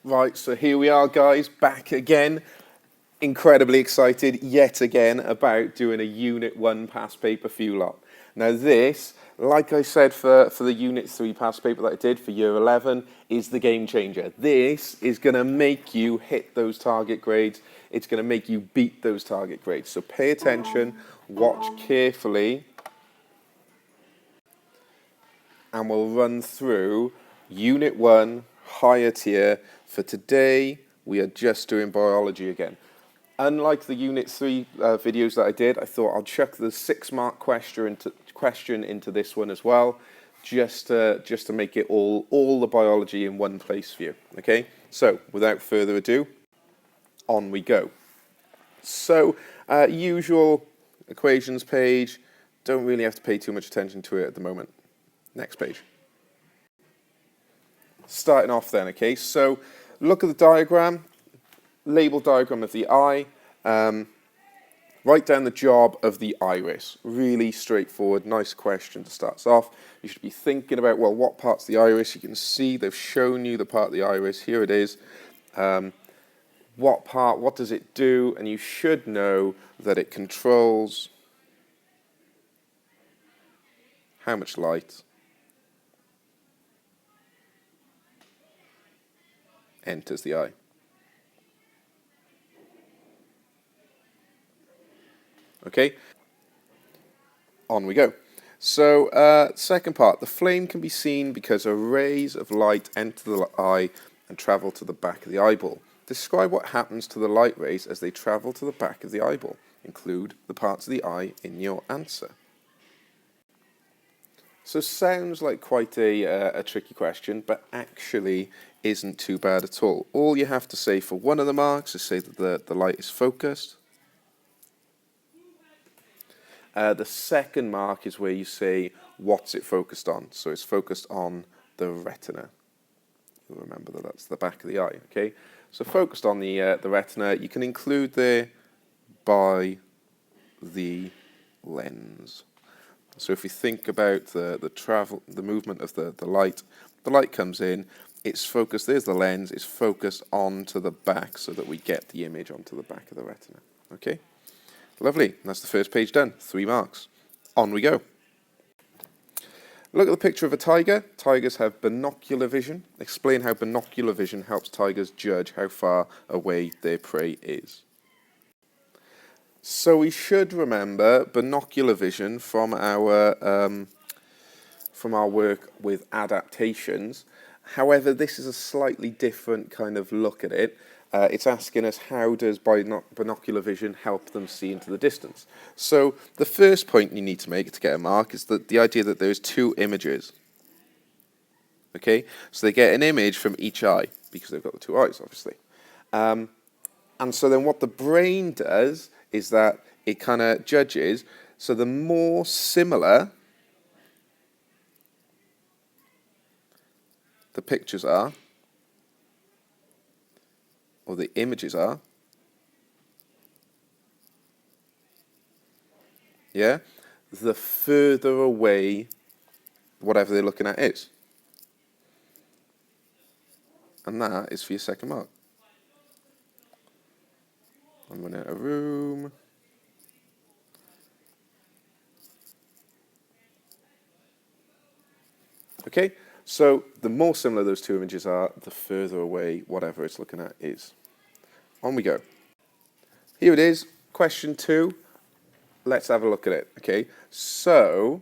Right, so here we are, guys, back again. Incredibly excited yet again about doing a Unit 1 past paper for you lot. Now this, like I said for the Unit 3 past paper that I did for Year 11, is the game changer. This is going to make you hit those target grades. It's going to make you beat those target grades. So pay attention, watch carefully, and we'll run through Unit 1, higher tier. For today, we are just doing biology again. Unlike the Unit 3 videos that I did, I thought I'll chuck the 6-mark question into this one as well, just to make it all the biology in one place for you. Okay, so without further ado, on we go. So, usual equations page, don't really have to pay too much attention to it at the moment. Next page. Starting off then, okay, so look at the diagram, label diagram of the eye, write down the job of the iris. Really straightforward, nice question to start us off. You should be thinking about, well, what part's the iris? You can see they've shown you the part of the iris, here it is. What part, what does it do? And you should know that it controls how much light enters the eye. Okay, on we go. So, second part, the flame can be seen because rays of light enter the eye and travel to the back of the eyeball. Describe what happens to the light rays as they travel to the back of the eyeball. Include the parts of the eye in your answer. So sounds like quite a tricky question, but actually isn't too bad at all. All you have to say for one of the marks is say that the light is focused. The second mark is where you say what's it focused on. So it's focused on the retina. You'll remember that that's the back of the eye, okay? So focused on the retina, you can include there by the lens. So if you think about the movement of the light comes in, it's focused, there's the lens, it's focused onto the back so that we get the image onto the back of the retina, okay? Lovely, that's the first page done, 3 marks. On we go. Look at the picture of a tiger. Tigers have binocular vision. Explain how binocular vision helps tigers judge how far away their prey is. So we should remember binocular vision from our work with adaptations. However, this is a slightly different kind of look at it. It's asking us how does binocular vision help them see into the distance. So the first point you need to make to get a mark is that the idea that there's 2 images. Okay, so they get an image from each eye because they've got the 2 eyes, obviously. And so then what the brain does is that it kind of judges. So the more similar the pictures are, or the images are, yeah, the further away whatever they're looking at is. And that is for your second mark. I'm running out of room. Okay, so the more similar those 2 images are, the further away whatever it's looking at is. On we go. Here it is, question 2. Let's have a look at it, okay? So,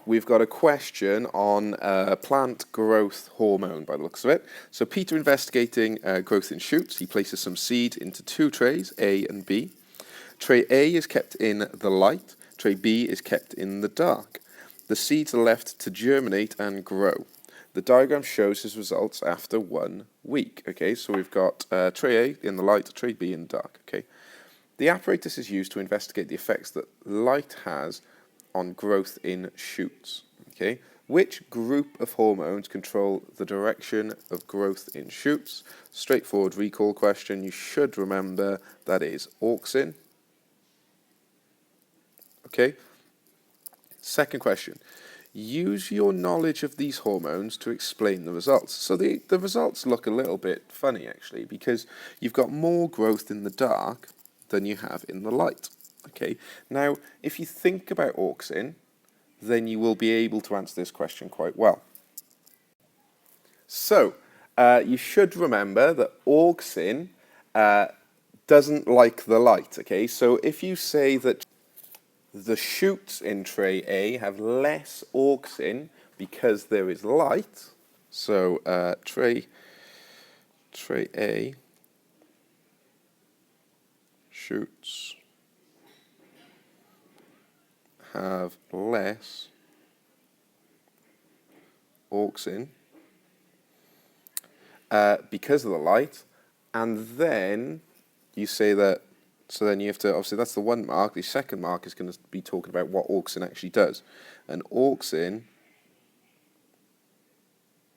we've got a question on plant growth hormone by the looks of it. So Peter investigating growth in shoots. He places some seed into 2 trays, A and B. Tray A is kept in the light. Tray B is kept in the dark. The seeds are left to germinate and grow. The diagram shows his results after 1 week. Okay, so we've got tray A in the light, tray B in the dark. Okay, the apparatus is used to investigate the effects that light has on growth in shoots. Okay, which group of hormones control the direction of growth in shoots? Straightforward recall question. You should remember that is auxin. Okay. Second question. use your knowledge of these hormones to explain the results. So the results look a little bit funny, actually, because you've got more growth in the dark than you have in the light. Okay. Now, if you think about auxin, then you will be able to answer this question quite well. So, you should remember that auxin doesn't like the light, okay? So if you say that the shoots in tray A have less auxin because there is light, so tray A shoots have less auxin because of the light, and then you say that, so then you have to, obviously that's the one mark. The second mark is going to be talking about what auxin actually does. And auxin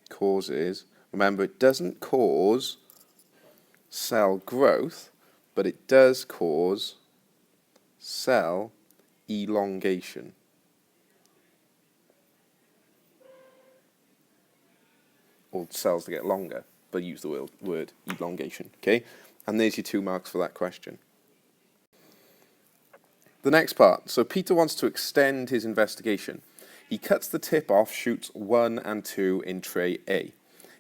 causes, remember, it doesn't cause cell growth, but it does cause cell elongation. Or cells to get longer, but use the word elongation, okay? And there's your 2 marks for that question. The next part. So Peter wants to extend his investigation. He cuts the tip off shoots 1 and 2 in tray A.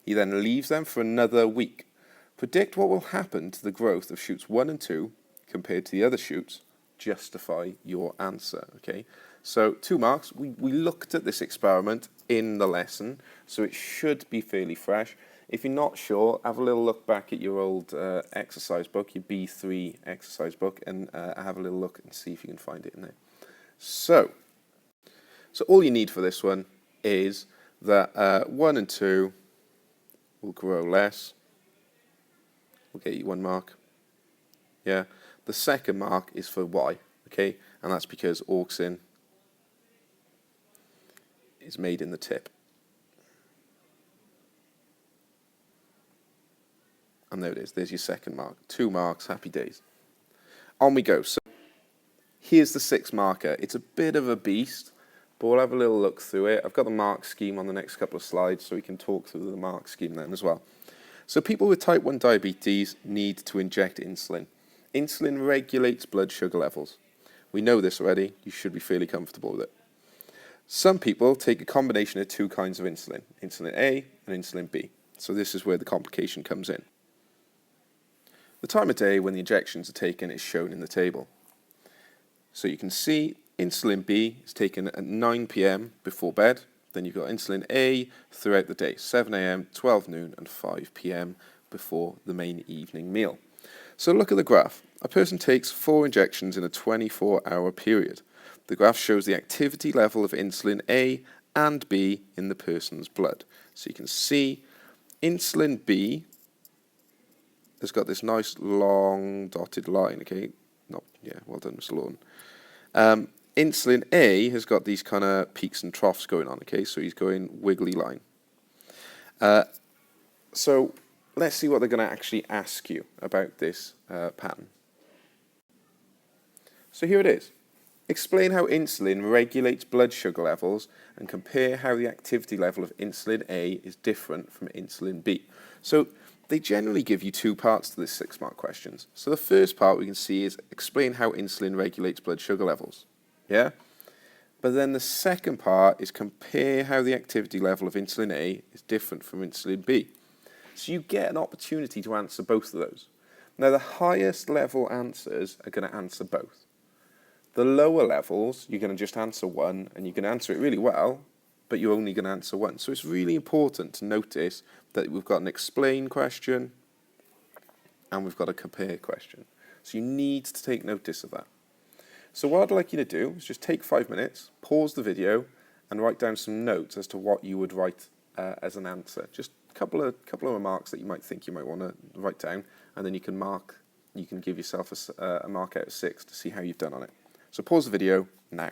He then leaves them for another week. Predict what will happen to the growth of shoots 1 and 2 compared to the other shoots. Justify your answer, okay? So 2 marks. We looked at this experiment in the lesson, so it should be fairly fresh. If you're not sure, have a little look back at your old exercise book, your B3 exercise book, and have a little look and see if you can find it in there. So all you need for this one is that 1 and 2 will grow less. We'll get you 1 mark. Yeah. The second mark is for Y, okay? And that's because auxin is made in the tip. And there it is. There's your second mark. 2 marks. Happy days. On we go. So here's the 6th marker. It's a bit of a beast, but we'll have a little look through it. I've got the mark scheme on the next couple of slides, so we can talk through the mark scheme then as well. So people with type 1 diabetes need to inject insulin. Insulin regulates blood sugar levels. We know this already. You should be fairly comfortable with it. Some people take a combination of 2 kinds of insulin, insulin A and insulin B. So this is where the complication comes in. The time of day when the injections are taken is shown in the table. So you can see insulin B is taken at 9 p.m. before bed. Then you've got insulin A throughout the day, 7 a.m., 12 noon, and 5 p.m. before the main evening meal. So look at the graph. A person takes 4 injections in a 24-hour period. The graph shows the activity level of insulin A and B in the person's blood. So you can see insulin B has got this nice long dotted line, okay? Well done, Mr. Lawton. Insulin A has got these kind of peaks and troughs going on, okay? So he's going wiggly line. So let's see what they're going to actually ask you about this pattern. So here it is. Explain how insulin regulates blood sugar levels and compare how the activity level of insulin A is different from insulin B. So they generally give you 2 parts to this 6-mark questions. So the first part we can see is explain how insulin regulates blood sugar levels. Yeah? But then the second part is compare how the activity level of insulin A is different from insulin B. So you get an opportunity to answer both of those. Now the highest level answers are going to answer both. The lower levels, you're going to just answer one, and you can answer it really well, but you're only going to answer one. So it's really important to notice that we've got an explain question and we've got a compare question. So you need to take notice of that. So what I'd like you to do is just take 5 minutes, pause the video, and write down some notes as to what you would write as an answer. Just a couple of remarks that you might think you might want to write down, and then you can give yourself a mark out of 6 to see how you've done on it. So pause the video now.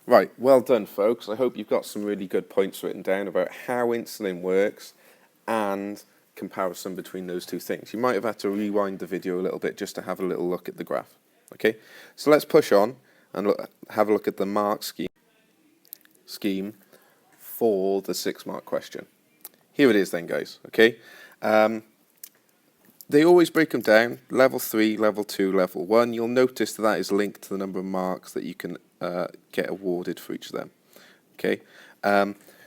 Right, well done, folks. I hope you've got some really good points written down about how insulin works and comparison between those 2 things. You might have had to rewind the video a little bit just to have a little look at the graph. Okay, so let's push on and have a look at the mark scheme. scheme for the 6-mark question. Here it is then, guys, okay? They always break them down, level 3, level 2, level 1. You'll notice that is linked to the number of marks that you can get awarded for each of them, okay?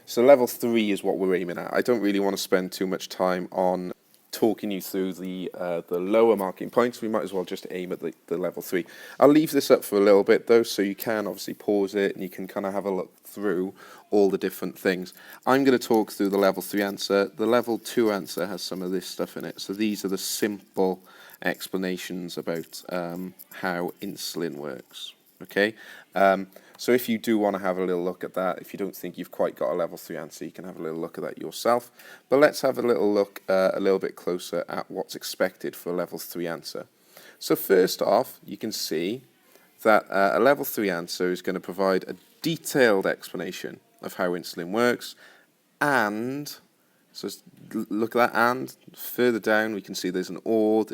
So level 3 is what we're aiming at. I don't really want to spend too much time on talking you through the lower marking points. We might as well just aim at the level 3. I'll leave this up for a little bit though, so you can obviously pause it and you can kind of have a look through all the different things. I'm going to talk through the level 3 answer. The level 2 answer has some of this stuff in it. So these are the simple explanations about how insulin works. Okay, so if you do want to have a little look at that, if you don't think you've quite got a level 3 answer, you can have a little look at that yourself. But let's have a little look a little bit closer at what's expected for a level 3 answer. So first off, you can see that a level 3 answer is going to provide a detailed explanation of how insulin works, and so look at that, and further down we can see there's an or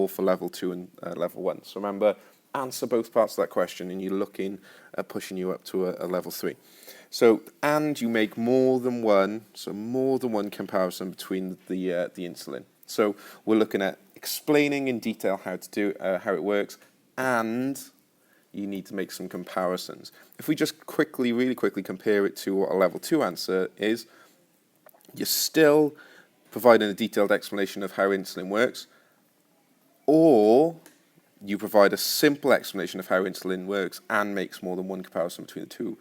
for level 2 and level 1. So remember, answer both parts of that question and you're looking at pushing you up to a level 3. So, and you make more than one comparison between the insulin. So we're looking at explaining in detail how to do how it works, and you need to make some comparisons. If we just really quickly compare it to what a level 2 answer is, you're still providing a detailed explanation of how insulin works, or you provide a simple explanation of how insulin works and makes more than one comparison between the two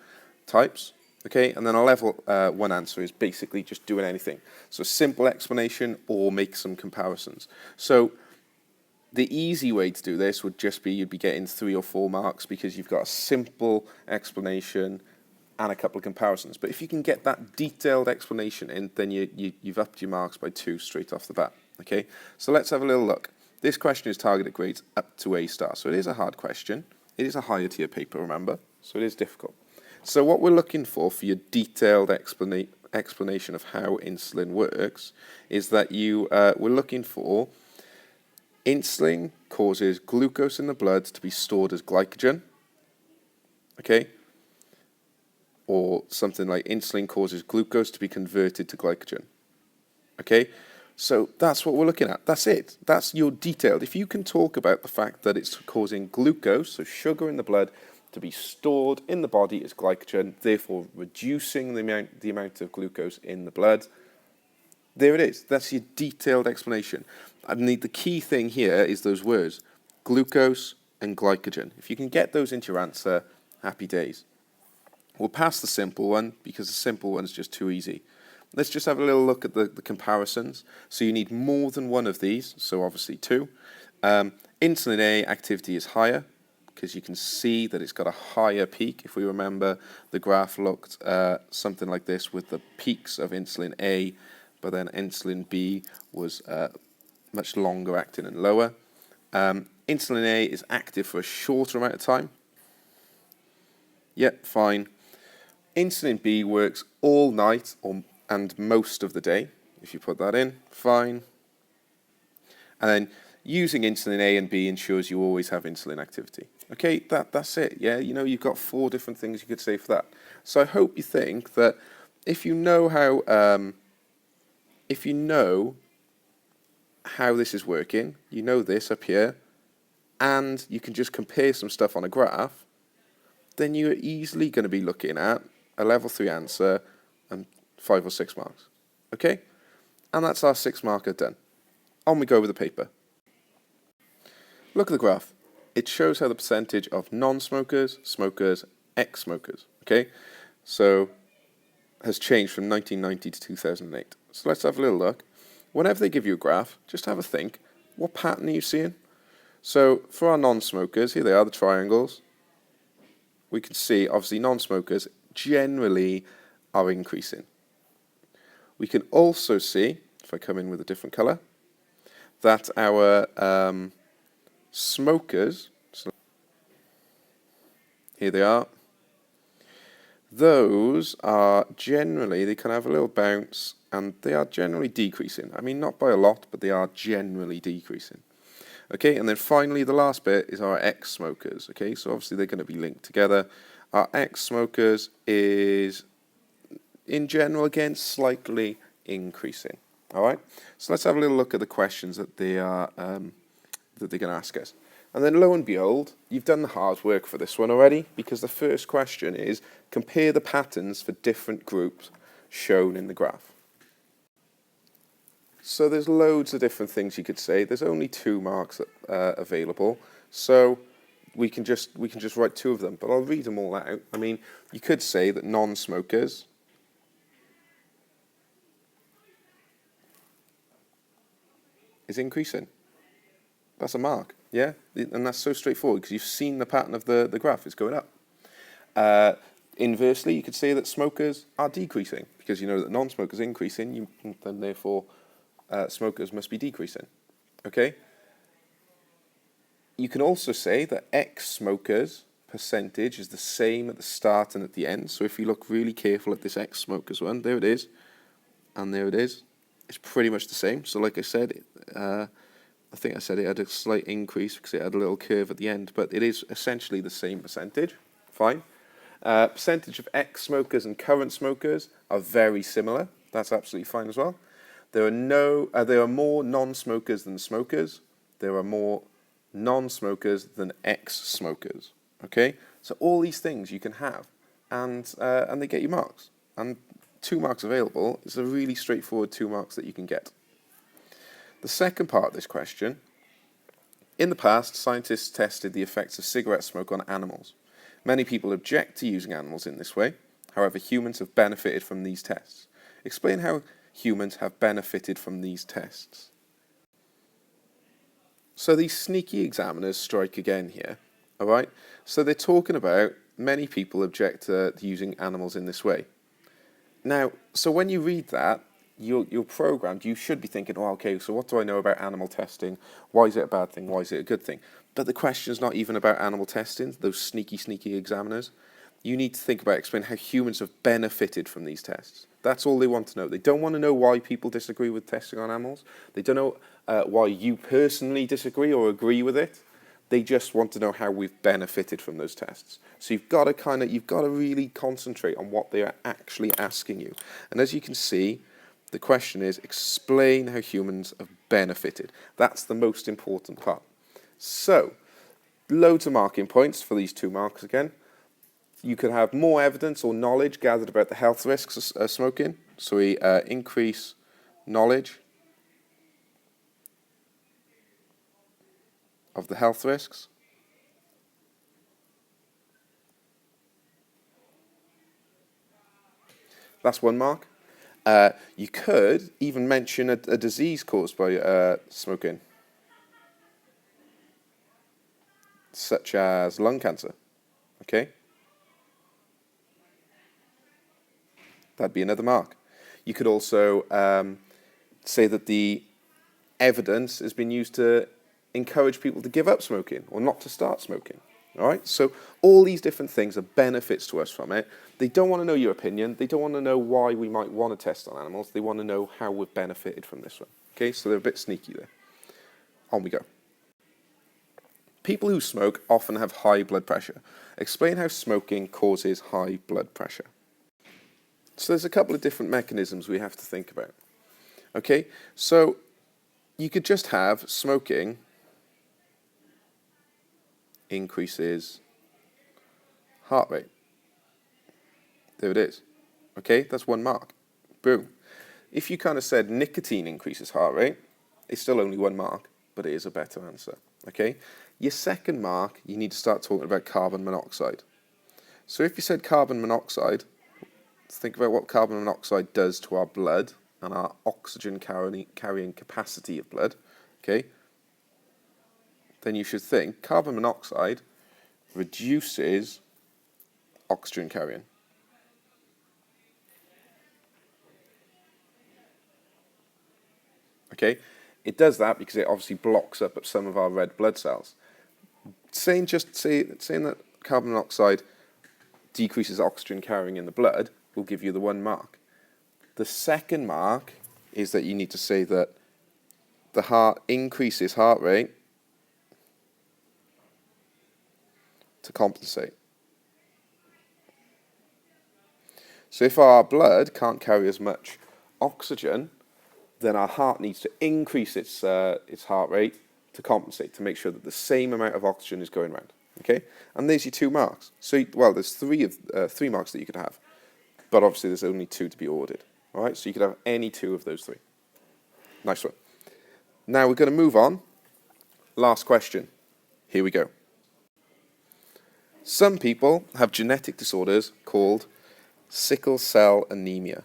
types. Okay, and then a level 1 answer is basically just doing anything. So simple explanation or make some comparisons. So the easy way to do this would just be you'd be getting 3 or 4 marks because you've got a simple explanation and a couple of comparisons. But if you can get that detailed explanation in, then you've upped your marks by 2 straight off the bat. Okay, so let's have a little look. This question is targeted grades up to A star, so it is a hard question. It is a higher tier paper, remember, so it is difficult. So what we're looking for your detailed explanation of how insulin works is that we're looking for insulin causes glucose in the blood to be stored as glycogen, okay? Or something like insulin causes glucose to be converted to glycogen, okay? So that's what we're looking at. That's it. That's your detailed. If you can talk about the fact that it's causing glucose, so sugar in the blood, to be stored in the body as glycogen, therefore reducing the amount of glucose in the blood, there it is. That's your detailed explanation. And the key thing here is those words, glucose and glycogen. If you can get those into your answer, happy days. We'll pass the simple one because the simple one's just too easy. Let's just have a little look at the comparisons. So you need more than one of these, so obviously 2. Insulin A activity is higher because you can see that it's got a higher peak. If we remember, the graph looked something like this with the peaks of insulin A, but then insulin B was much longer acting and lower. Insulin A is active for a shorter amount of time. Yep, fine. Insulin B works all night and most of the day. If you put that in, fine. And then using insulin A and B ensures you always have insulin activity. Okay, that's it. Yeah, you've got 4 different things you could say for that. So I hope you think that if you know how this is working, you know this up here, and you can just compare some stuff on a graph, then you're easily going to be looking at a level 3 answer and 5 or 6 marks. Okay? And that's our 6 marker done. On we go with the paper. Look at the graph. It shows how the percentage of non-smokers, smokers, ex-smokers, okay, so has changed from 1990 to 2008. So let's have a little look. Whenever they give you a graph, just have a think. What pattern are you seeing? So for our non-smokers, here they are, the triangles. We can see, obviously, non-smokers generally are increasing. We can also see, if I come in with a different colour, that our smokers, so here they are, those are generally, they can have a little bounce, and they are generally decreasing. I mean, not by a lot, but they are generally decreasing. Okay, and then finally, the last bit is our ex-smokers. Okay, so obviously they're going to be linked together. Our ex-smokers is in general, again, slightly increasing. All right, so let's have a little look at the questions that they are that they're going to ask us. And then lo and behold, you've done the hard work for this one already, because the first question is compare the patterns for different groups shown in the graph. So there's loads of different things you could say. There's only 2 marks available, so we can just write 2 of them. But I'll read them all out. I mean, you could say that non-smokers is increasing. That's a mark, yeah? And that's so straightforward because you've seen the pattern of the graph. It's going up. Inversely, you could say that smokers are decreasing because you know that non-smokers are increasing, then therefore smokers must be decreasing, okay? You can also say that ex-smokers percentage is the same at the start and at the end. So if you look really careful at this ex-smokers one, there it is, and there it is. It's pretty much the same. So like I said, I think I said it had a slight increase because it had a little curve at the end, but it is essentially the same percentage. Fine. Percentage of ex-smokers and current smokers are very similar. That's absolutely fine as well. There are more non-smokers than smokers. There are more non-smokers than ex-smokers. Okay, so all these things you can have, and they get you marks. And 2 marks available is a really straightforward 2 marks that you can get. The second part of this question, in the past, scientists tested the effects of cigarette smoke on animals. Many people object to using animals in this way. However, humans have benefited from these tests. Explain how humans have benefited from these tests. So these sneaky examiners strike again here, all right? So they're talking about many people object to using animals in this way. Now, so when you read that, you're programmed, you should be thinking, oh, okay, so what do I know about animal testing? Why is it a bad thing? Why is it a good thing? But the question is not even about animal testing, those sneaky examiners. You need to think about explaining how humans have benefited from these tests. That's all they want to know. They don't want to know why people disagree with testing on animals. They don't know why you personally disagree or agree with it. They just want to know how we've benefited from those tests. So you've got to really concentrate on what they are actually asking you. And as you can see, the question is, explain how humans have benefited. That's the most important part. So, loads of marking points for these 2 marks again. You could have more evidence or knowledge gathered about the health risks of smoking. So we increase knowledge of the health risks. That's 1 mark. You could even mention a disease caused by smoking, such as lung cancer. Okay? That'd be another mark. You could also say that the evidence has been used to encourage people to give up smoking or not to start smoking. All right? So all these different things are benefits to us from it. They don't want to know your opinion. They don't want to know why we might want to test on animals. They want to know how we've benefited from this one. Okay? So they're a bit sneaky there. On we go. People who smoke often have high blood pressure. Explain how smoking causes high blood pressure. So there's a couple of different mechanisms we have to think about. Okay? So you could just have smoking increases heart rate. There it is. Okay, that's 1 mark. Boom. If you kind of said nicotine increases heart rate, it's still only 1 mark, but it is a better answer. Okay? Your second mark, you need to start talking about carbon monoxide. So if you said carbon monoxide, think about what carbon monoxide does to our blood and our oxygen carrying capacity of blood. Okay? Then you should think carbon monoxide reduces oxygen carrying. Okay? It does that because it obviously blocks up some of our red blood cells. Saying that carbon monoxide decreases oxygen carrying in the blood will give you the 1 mark. The second mark is that you need to say that the heart increases heart rate to compensate. So if our blood can't carry as much oxygen, then our heart needs to increase its heart rate to compensate, to make sure that the same amount of oxygen is going around. Okay, and there's your 2 marks. So, well, there's 3 marks that you could have, but obviously there's only 2 to be ordered. All right, so you could have any 2 of those 3. Nice one. Now we're going to move on. Last question. Here we go. Some people have genetic disorders called sickle cell anemia.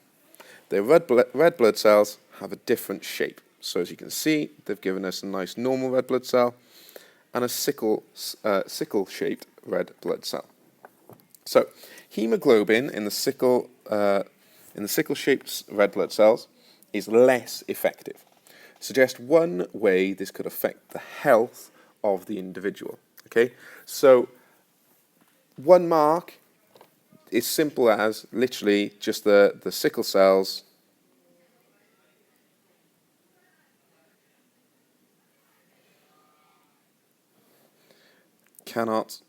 Their red blood cells have a different shape. So as you can see, they've given us a nice normal red blood cell and a sickle-shaped red blood cell. So hemoglobin in the sickle-shaped red blood cells is less effective. Suggest one way this could affect the health of the individual. Okay, so 1 mark is simple as literally just the sickle cells cannot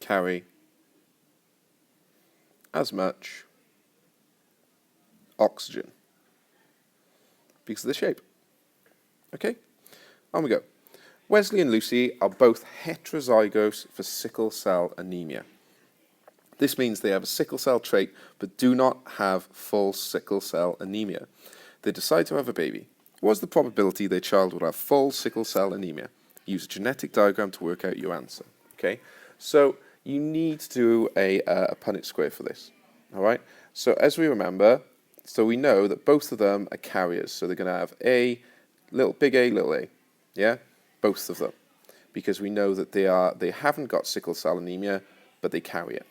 carry as much oxygen because of the shape. Okay, on we go. Wesley and Lucy are both heterozygous for sickle cell anemia. This means they have a sickle cell trait but do not have full sickle cell anemia. They decide to have a baby. What is the probability their child will have full sickle cell anemia? Use a genetic diagram to work out your answer. Okay, so you need to do a Punnett square for this. All right, so as we remember, so we know that both of them are carriers. So they're going to have big A, little a. Yeah, both of them, because we know that they haven't got sickle cell anemia, but they carry it.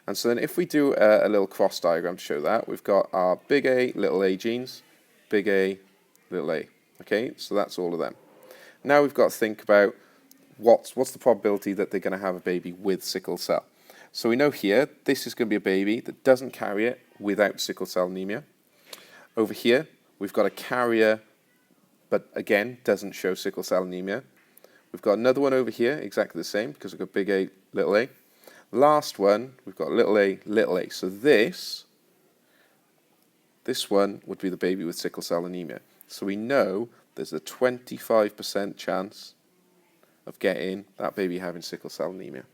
And so then if we do a little cross diagram to show that, we've got our big A, little a genes, big A, little a. Okay, so that's all of them. Now we've got to think about what's the probability that they're going to have a baby with sickle cell. So we know here, this is going to be a baby that doesn't carry it without sickle cell anemia. Over here, we've got a carrier, but again, doesn't show sickle cell anemia. We've got another one over here, exactly the same, because we've got big A, little a. Last one, we've got little a, little a. So this one would be the baby with sickle cell anemia. So we know there's a 25% chance of getting that baby having sickle cell anemia.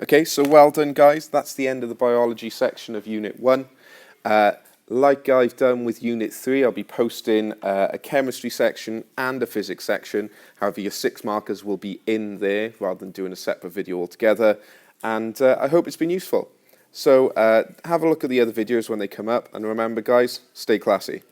Okay, so well done, guys. That's the end of the biology section of Unit 1. Like I've done with Unit 3, I'll be posting a chemistry section and a physics section. However, your 6 markers will be in there rather than doing a separate video altogether. And I hope it's been useful. So have a look at the other videos when they come up. And remember, guys, stay classy.